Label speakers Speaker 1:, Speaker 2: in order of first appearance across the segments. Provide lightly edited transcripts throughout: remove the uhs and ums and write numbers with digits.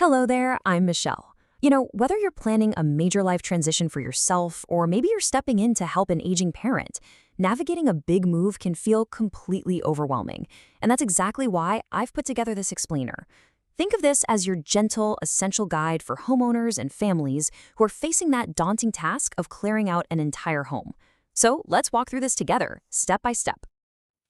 Speaker 1: Hello there, I'm Michelle. Whether you're planning a major life transition for yourself or maybe you're stepping in to help an aging parent, navigating a big move can feel completely overwhelming. And that's exactly why I've put together this explainer. Think of this as your gentle, essential guide for homeowners and families who are facing that daunting task of clearing out an entire home. So let's walk through this together, step by step.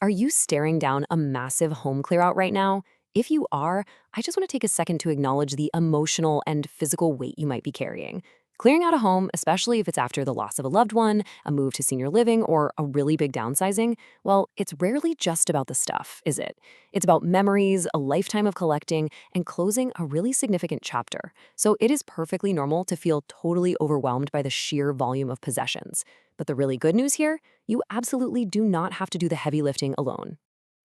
Speaker 1: Are you staring down a massive home clear out right now? If you are, I just want to take a second to acknowledge the emotional and physical weight you might be carrying. Clearing out a home, especially if it's after the loss of a loved one, a move to senior living, or a really big downsizing, well, it's rarely just about the stuff, is it? It's about memories, a lifetime of collecting, and closing a really significant chapter. So it is perfectly normal to feel totally overwhelmed by the sheer volume of possessions. But the really good news here, you absolutely do not have to do the heavy lifting alone.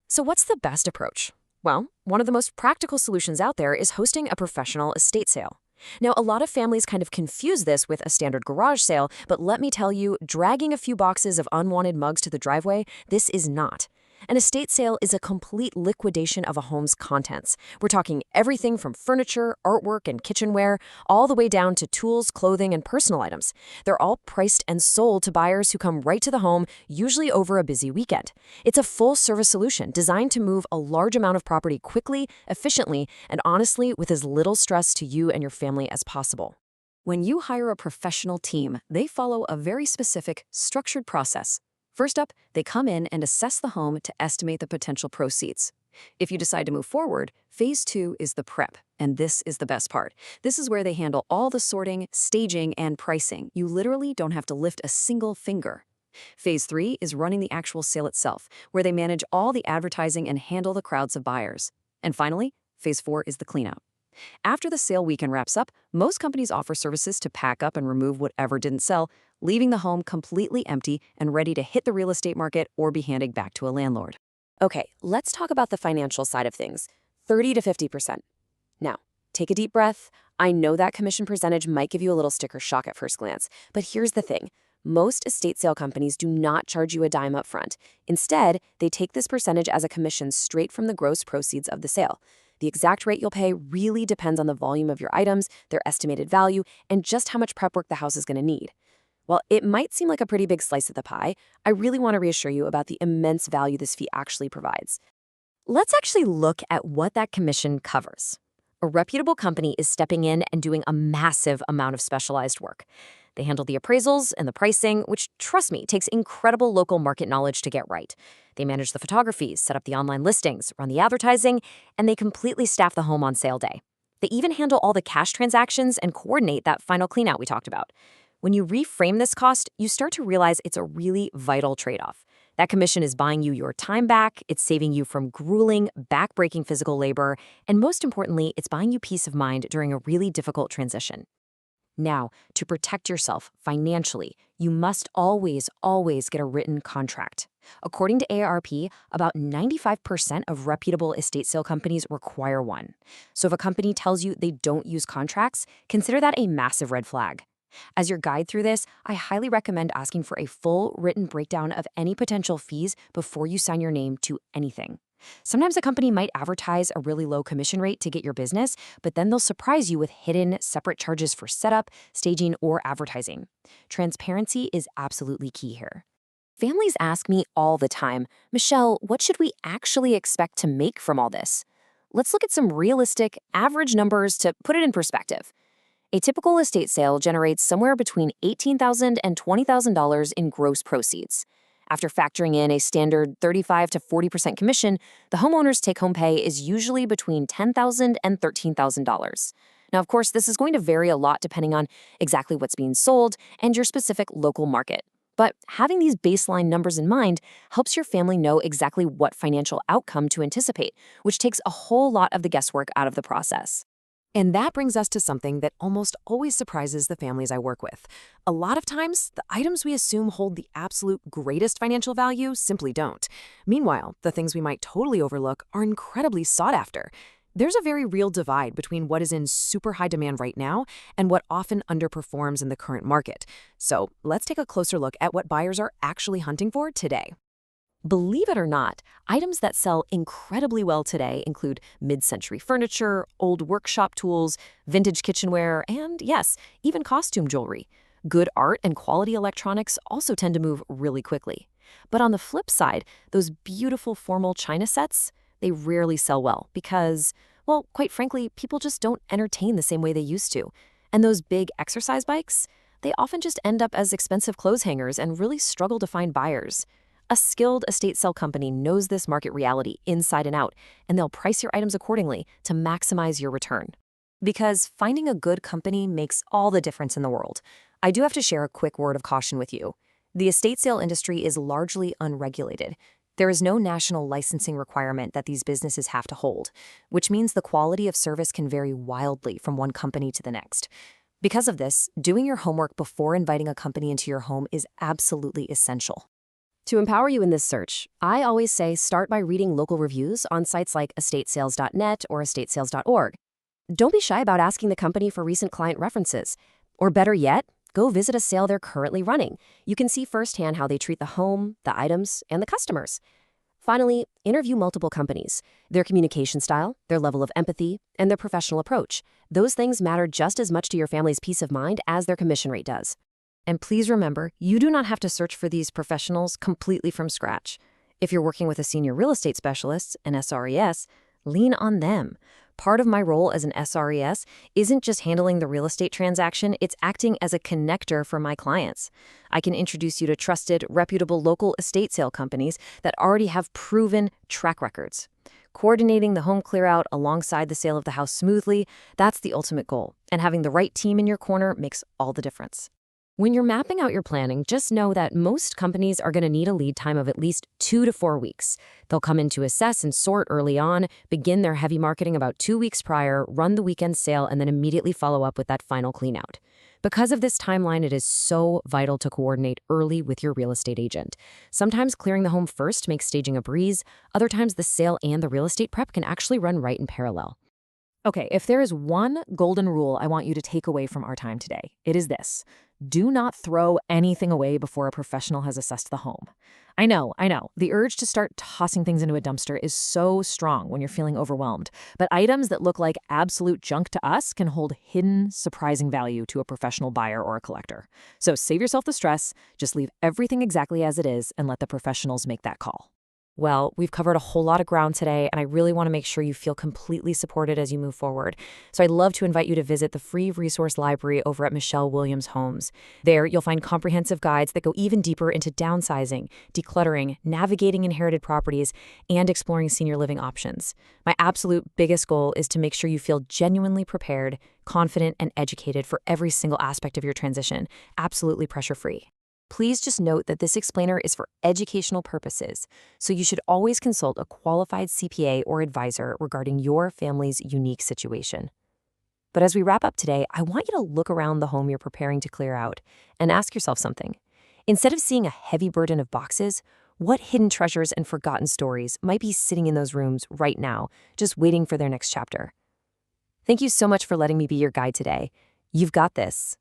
Speaker 1: So what's the best approach? Well, one of the most practical solutions out there is hosting a professional estate sale. Now, a lot of families kind of confuse this with a standard garage sale, but let me tell you, dragging a few boxes of unwanted mugs to the driveway, this is not. An estate sale is a complete liquidation of a home's contents. We're talking everything from furniture, artwork, and kitchenware, all the way down to tools, clothing, and personal items. They're all priced and sold to buyers who come right to the home, usually over a busy weekend. It's a full-service solution designed to move a large amount of property quickly, efficiently, and honestly with as little stress to you and your family as possible. When you hire a professional team, they follow a very specific, structured process. First up, they come in and assess the home to estimate the potential proceeds. If you decide to move forward, phase 2 is the prep, and this is the best part. This is where they handle all the sorting, staging, and pricing. You literally don't have to lift a single finger. Phase 3 is running the actual sale itself, where they manage all the advertising and handle the crowds of buyers. And finally, phase 4 is the cleanout. After the sale weekend wraps up, most companies offer services to pack up and remove whatever didn't sell, leaving the home completely empty and ready to hit the real estate market or be handed back to a landlord. Okay, let's talk about the financial side of things, 30 to 50%. Now, take a deep breath. I know that commission percentage might give you a little sticker shock at first glance, but here's the thing. Most estate sale companies do not charge you a dime up front. Instead, they take this percentage as a commission straight from the gross proceeds of the sale. The exact rate you'll pay really depends on the volume of your items, their estimated value, and just how much prep work the house is going to need. While it might seem like a pretty big slice of the pie, I really want to reassure you about the immense value this fee actually provides. Let's actually look at what that commission covers. A reputable company is stepping in and doing a massive amount of specialized work. They handle the appraisals and the pricing, which, trust me, takes incredible local market knowledge to get right. They manage the photography, set up the online listings, run the advertising, and they completely staff the home on sale day. They even handle all the cash transactions and coordinate that final cleanout we talked about. When you reframe this cost, you start to realize it's a really vital trade-off. That commission is buying you your time back, it's saving you from grueling, back-breaking physical labor, and most importantly, it's buying you peace of mind during a really difficult transition. Now, to protect yourself financially, you must always get a written contract. According to AARP, about 95% of reputable estate sale companies require one. So if a company tells you they don't use contracts, consider that a massive red flag. As your guide through this, I highly recommend asking for a full written breakdown of any potential fees before you sign your name to anything. Sometimes a company might advertise a really low commission rate to get your business, but then they'll surprise you with hidden, separate charges for setup, staging, or advertising. Transparency is absolutely key here. Families ask me all the time, Michelle, what should we actually expect to make from all this? Let's look at some realistic, average numbers to put it in perspective. A typical estate sale generates somewhere between $18,000 and $20,000 in gross proceeds. After factoring in a standard 35 to 40% commission, the homeowner's take-home pay is usually between $10,000 and $13,000. Now, of course, this is going to vary a lot depending on exactly what's being sold and your specific local market. But having these baseline numbers in mind helps your family know exactly what financial outcome to anticipate, which takes a whole lot of the guesswork out of the process. And that brings us to something that almost always surprises the families I work with. A lot of times, the items we assume hold the absolute greatest financial value simply don't. Meanwhile, the things we might totally overlook are incredibly sought after. There's a very real divide between what is in super high demand right now and what often underperforms in the current market. So let's take a closer look at what buyers are actually hunting for today. Believe it or not, items that sell incredibly well today include mid-century furniture, old workshop tools, vintage kitchenware, and yes, even costume jewelry. Good art and quality electronics also tend to move really quickly. But on the flip side, those beautiful formal china sets, they rarely sell well because, well, quite frankly, people just don't entertain the same way they used to. And those big exercise bikes, they often just end up as expensive clothes hangers and really struggle to find buyers. A skilled estate sale company knows this market reality inside and out, and they'll price your items accordingly to maximize your return. Because finding a good company makes all the difference in the world. I do have to share a quick word of caution with you. The estate sale industry is largely unregulated. There is no national licensing requirement that these businesses have to hold, which means the quality of service can vary wildly from one company to the next. Because of this, doing your homework before inviting a company into your home is absolutely essential. To empower you in this search, I always say start by reading local reviews on sites like estatesales.net or estatesales.org. Don't be shy about asking the company for recent client references. Or better yet, go visit a sale they're currently running. You can see firsthand how they treat the home, the items, and the customers. Finally, interview multiple companies. Their communication style, their level of empathy, and their professional approach. Those things matter just as much to your family's peace of mind as their commission rate does. And please remember, you do not have to search for these professionals completely from scratch. If you're working with a senior real estate specialist, an SRES, lean on them. Part of my role as an SRES isn't just handling the real estate transaction, it's acting as a connector for my clients. I can introduce you to trusted, reputable local estate sale companies that already have proven track records. Coordinating the home clear-out alongside the sale of the house smoothly, that's the ultimate goal. And having the right team in your corner makes all the difference. When you're mapping out your planning, just know that most companies are going to need a lead time of at least 2 to 4 weeks. They'll come in to assess and sort early on, begin their heavy marketing about 2 weeks prior, run the weekend sale, and then immediately follow up with that final cleanout. Because of this timeline, it is so vital to coordinate early with your real estate agent. Sometimes clearing the home first makes staging a breeze. Other times the sale and the real estate prep can actually run right in parallel. Okay, if there is one golden rule I want you to take away from our time today, it is this. Do not throw anything away before a professional has assessed the home. I know. The urge to start tossing things into a dumpster is so strong when you're feeling overwhelmed. But items that look like absolute junk to us can hold hidden, surprising value to a professional buyer or a collector. So save yourself the stress, just leave everything exactly as it is and let the professionals make that call. Well, we've covered a whole lot of ground today, and I really want to make sure you feel completely supported as you move forward. So I'd love to invite you to visit the free resource library over at Michelle Williams Homes. There, you'll find comprehensive guides that go even deeper into downsizing, decluttering, navigating inherited properties, and exploring senior living options. My absolute biggest goal is to make sure you feel genuinely prepared, confident, and educated for every single aspect of your transition, absolutely pressure-free. Please just note that this explainer is for educational purposes, so you should always consult a qualified CPA or advisor regarding your family's unique situation. But as we wrap up today, I want you to look around the home you're preparing to clear out and ask yourself something. Instead of seeing a heavy burden of boxes, what hidden treasures and forgotten stories might be sitting in those rooms right now, just waiting for their next chapter? Thank you so much for letting me be your guide today. You've got this.